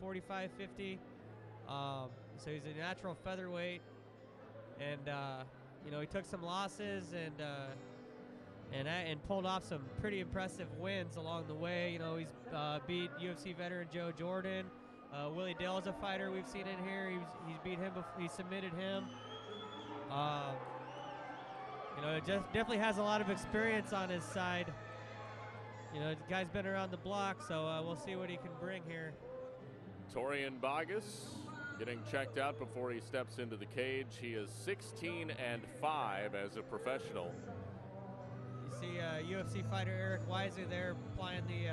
45-50. So he's a natural featherweight, and you know, he took some losses and pulled off some pretty impressive wins along the way. You know, he's beat UFC veteran Joe Jordan. Willie Dell's a fighter we've seen in here. He's beat him before, he submitted him. You know, just definitely has a lot of experience on his side. You know, the guy's been around the block, so we'll see what he can bring here. Torian Bogguess getting checked out before he steps into the cage. He is 16-5 as a professional. You see UFC fighter Eric Weiser there applying the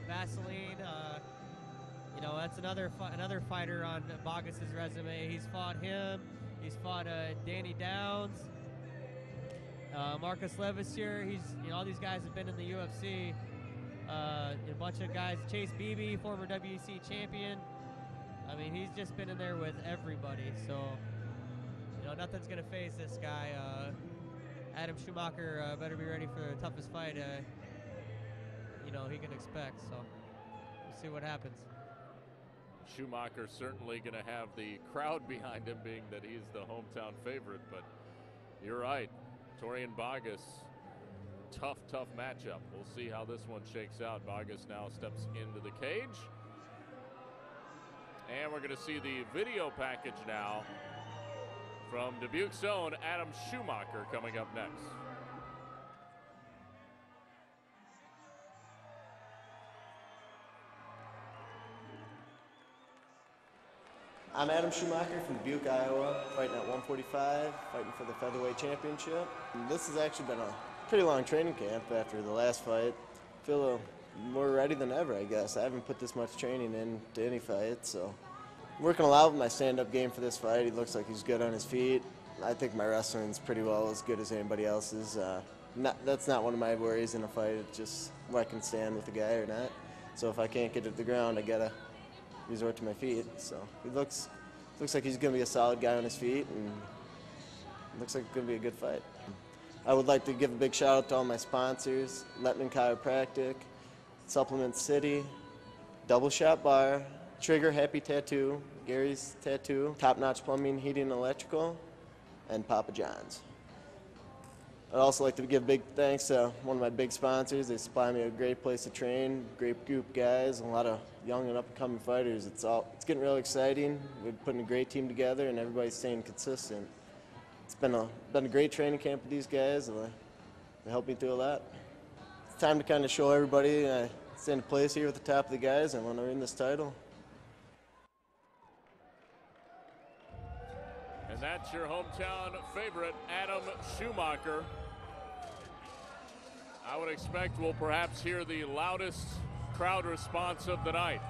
Vaseline. You know, that's another fighter on Bogguess's resume. He's fought him. He's fought Danny Downs, Marcus Levasseur. All these guys have been in the UFC. A bunch of guys. Chase Beebe, former WEC champion. I mean, he's just been in there with everybody. So, you know, nothing's gonna phase this guy. Adam Schumacher better be ready for the toughest fight. You know, he can expect. So, we'll see what happens. Schumacher certainly going to have the crowd behind him, being that he's the hometown favorite. But you're right, Torian Bogguess, tough matchup. We'll see how this one shakes out. Bogguess now steps into the cage. And we're going to see the video package now from Dubuque's own Adam Schumacher coming up next. I'm Adam Schumacher from Dubuque, Iowa, fighting at 145, fighting for the featherweight championship. And this has actually been a pretty long training camp after the last fight. I feel more ready than ever, I guess. I haven't put this much training into any fight, so I'm working a lot with my stand-up game for this fight. He looks like he's good on his feet. I think my wrestling's pretty well as good as anybody else's. That's not one of my worries in a fight. It's just where I can stand with the guy or not. So if I can't get to the ground, I gotta resort to my feet. So he looks like he's going to be a solid guy on his feet, and looks like it's going to be a good fight. I would like to give a big shout out to all my sponsors: Letman Chiropractic, Supplement City, Double Shot Bar, Trigger Happy Tattoo, Gary's Tattoo, Top Notch Plumbing, Heating and Electrical, and Papa John's. I'd also like to give big thanks to one of my big sponsors. They supply me a great place to train, great group of guys, and a lot of young and up-and-coming fighters. It's getting real exciting. We're putting a great team together, and everybody's staying consistent. It's been a great training camp with these guys. They helped me through a lot. It's time to kind of show everybody I stand a place here at the top of the guys and want to win this title. And that's your hometown favorite, Adam Schumacher. I would expect we'll perhaps hear the loudest crowd response of the night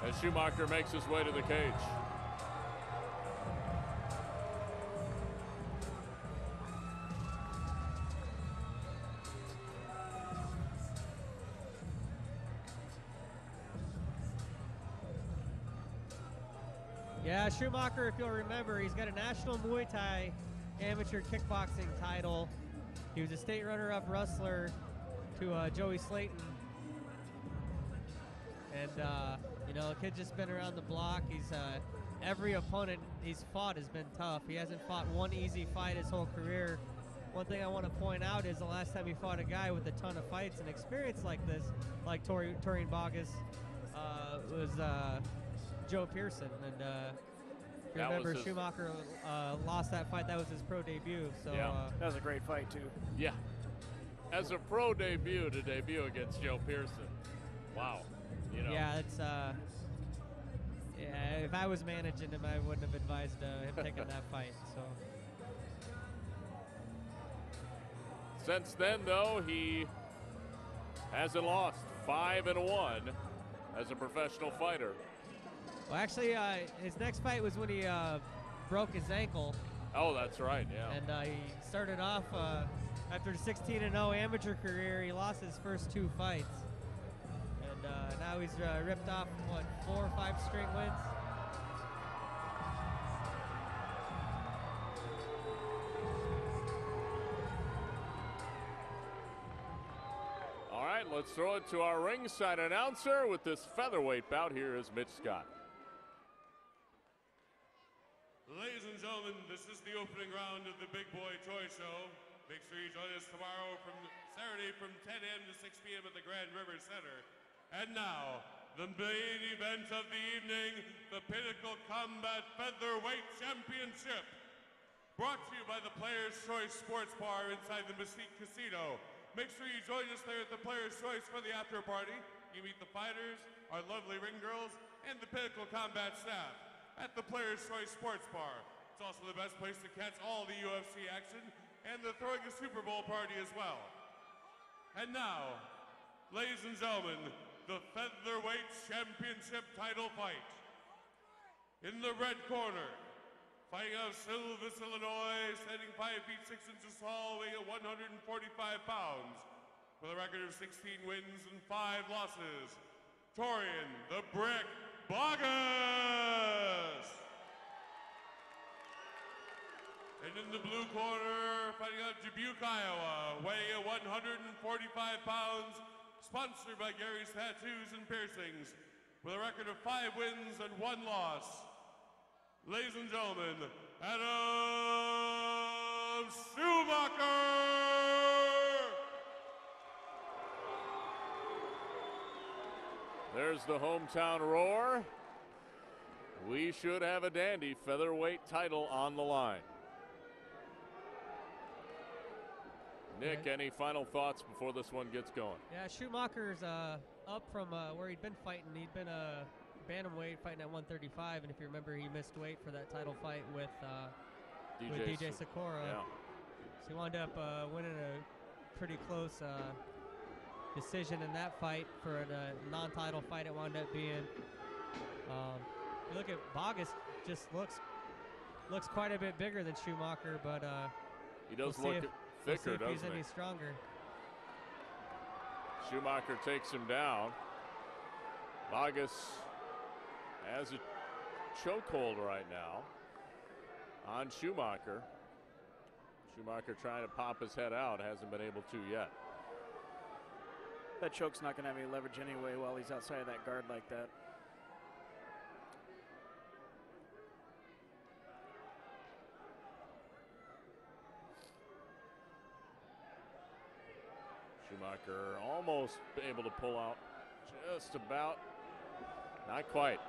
as Schumacher makes his way to the cage. Yeah, Schumacher, if you'll remember, he's got a national Muay Thai amateur kickboxing title. He was a state runner-up wrestler to Joey Slayton. And, you know, the kid's just been around the block. He's every opponent he's fought has been tough. He hasn't fought one easy fight his whole career. One thing I want to point out is the last time he fought a guy with a ton of fights and experience like this, like Torian Bogguess, was Joe Pearson. And if you remember, Schumacher lost that fight. That was his pro debut. So yeah, that was a great fight too. Yeah, as a pro debut to debut against Joe Pearson. Wow. You know. Yeah, it's yeah. If I was managing him, I wouldn't have advised him taking that fight. So. Since then, though, he hasn't lost. 5-1 as a professional fighter. Well, actually, his next fight was when he broke his ankle. Oh, that's right, yeah. And he started off after a 16-0 amateur career. He lost his first 2 fights, and now he's ripped off what 4 or 5 string wins. All right, let's let's throw it to our ringside announcer with this featherweight bout. Here is Mitch Scott. Ladies and gentlemen, this is the opening round of the Big Boy Toy Show. Make sure you join us tomorrow from Saturday from 10 a.m. to 6 p.m. at the Grand River Center. And now, the main event of the evening, the Pinnacle Combat Featherweight Championship. Brought to you by the Players' Choice Sports Bar inside the Mesquite Casino. Make sure you join us there at the Players' Choice for the after party. You meet the fighters, our lovely ring girls, and the Pinnacle Combat staff at the Players' Choice Sports Bar. It's also the best place to catch all the UFC action and the Throwing a Super Bowl party as well. And now, ladies and gentlemen, the Featherweight Championship title fight. In the red corner, fighting out of Silvis, Illinois, standing 5 feet 6 inches tall, weighing at 145 pounds, with a record of 16 wins and 5 losses, Torian the Brick Bogguess. And in the blue corner, fighting out of Dubuque, Iowa, weighing at 145 pounds, sponsored by Gary's Tattoos and Piercings, with a record of 5 wins and 1 loss. Ladies and gentlemen, Adam Schumacher! There's the hometown roar. We should have a dandy featherweight title on the line. Nick, any final thoughts before this one gets going? Yeah, Schumacher's up from where he'd been fighting. He'd been a bantamweight fighting at 135, and if you remember, he missed weight for that title fight with DJ Sakura. Yeah. So he wound up winning a pretty close decision in that fight for a non-title fight. It wound up being. You look at Bogguess, just looks quite a bit bigger than Schumacher, but he does we'll look thicker, doesn't he? He's he? any stronger. Schumacher takes him down. Bogguess has a chokehold right now on Schumacher. Schumacher trying to pop his head out, hasn't been able to yet. That choke's not going to have any leverage anyway while he's outside of that guard like that. Schumacher almost able to pull out, just about. Not quite.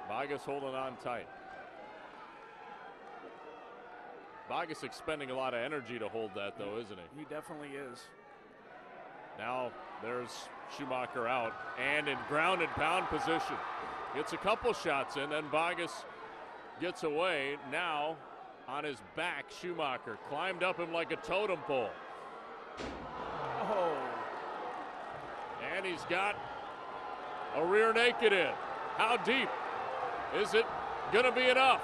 Bogguess holding on tight. Bogguess expending a lot of energy to hold that, though, isn't he? He definitely is. Now there's Schumacher out and in grounded pound position. Gets a couple shots in, then Bogguess gets away. Now on his back, Schumacher climbed up him like a totem pole. Oh. And he's got a rear naked in. How deep? Is it going to be enough?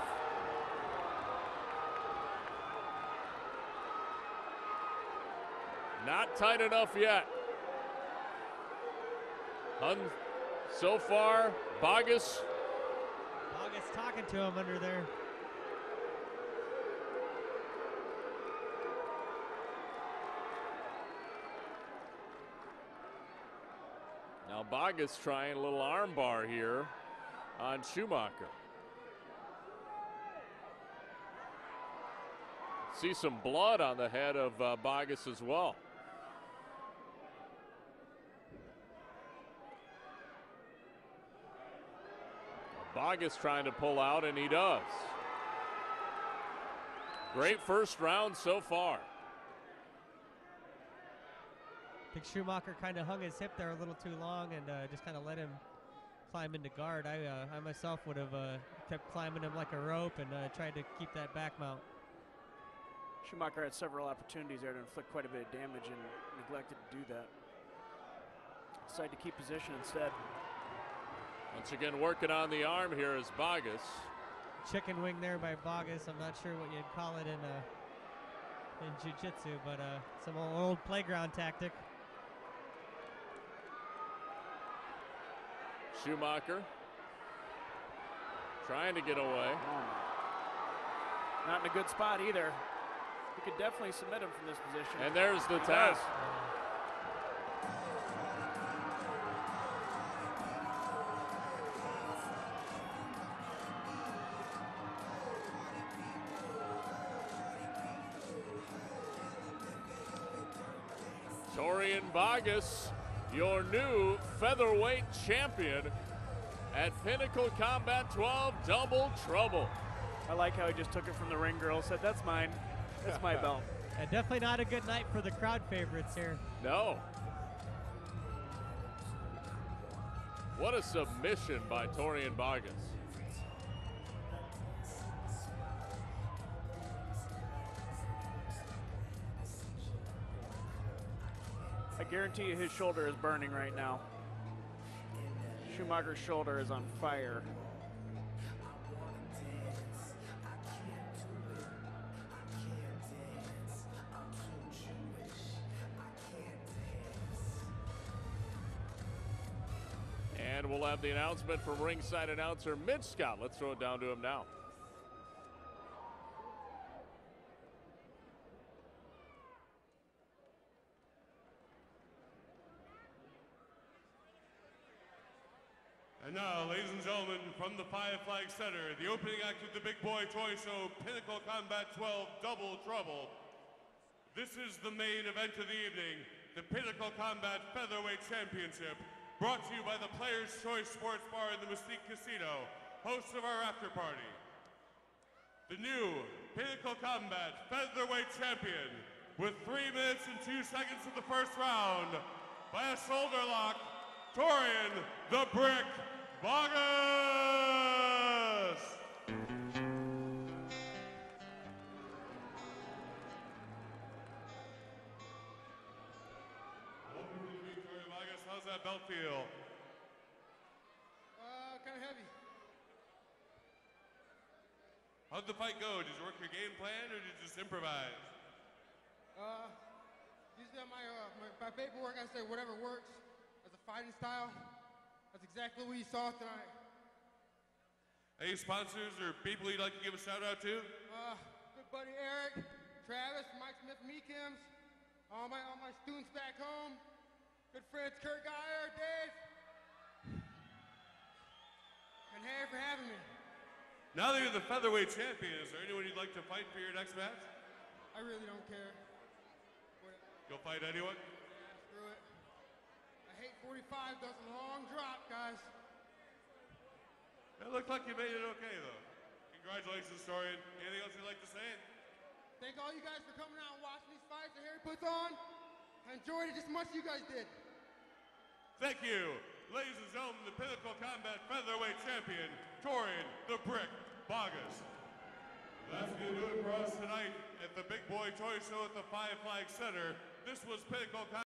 Not tight enough yet. So far, Bogguess talking to him under there. Now Bogguess trying a little arm bar here on Schumacher. See some blood on the head of Bogguess as well. Bogguess trying to pull out, and he does. Great first round so far. I think Schumacher kind of hung his hip there a little too long and just kind of let him climb into guard. I myself would have kept climbing him like a rope and tried to keep that back mount. Schumacher had several opportunities there to inflict quite a bit of damage and neglected to do that. Decided to keep position instead. Once again, working on the arm here is Bogguess. Chicken wing there by Bogguess. I'm not sure what you'd call it in jiu-jitsu, but some old playground tactic. Schumacher trying to get away. Not in a good spot either. You could definitely submit him from this position. And there's the He tap. does. Torian Bogguess, your new featherweight champion at Pinnacle Combat 12 Double Trouble. I like how he just took it from the ring girl, said, that's mine. That's my belt. Definitely not a good night for the crowd favorites here. No. What a submission by Torian Bogguess. I guarantee you his shoulder is burning right now. Schumacher's shoulder is on fire. And we'll have the announcement from ringside announcer Mitch Scott. Let's throw it down to him now. And now, ladies and gentlemen, from the Five Flag Center, the opening act of the Big Boy Toy Show, Pinnacle Combat 12 Double Trouble. This is the main event of the evening, the Pinnacle Combat Featherweight Championship, brought to you by the Players' Choice Sports Bar in the Mystique Casino, hosts of our after party. The new Pinnacle Combat Featherweight Champion, with 3 minutes and 2 seconds of the first round, by a shoulder lock, Torian the Brick Bogguess! Welcome to the ring, Torian Bogguess. How's that belt feel? Kind of heavy. How'd the fight go? Did you work your game plan or did you just improvise? Usually on my paperwork I say whatever works as a fighting style. That's exactly what you saw tonight. Any sponsors or people you'd like to give a shout out to? Good buddy Eric, Travis, Mike Smith, Meekins, all my students back home, good friends Kurt Geyer, Dave, and Harry for having me. Now that you're the featherweight champion, is there anyone you'd like to fight for your next match? I really don't care. You'll fight anyone? Yeah, screw it. I hate 45, does a long drop, guys. It looked like you made it okay, though. Congratulations, Torian. Anything else you'd like to say? Thank all you guys for coming out and watching these fights that Harry puts on. I enjoyed it just as much as you guys did. Thank you. Ladies and gentlemen, the Pinnacle Combat Featherweight Champion, Torian the Brick Bogguess. That's going to do it for us tonight at the Big Boy Toy Show at the Five Flag Center. This was Pinnacle Combat.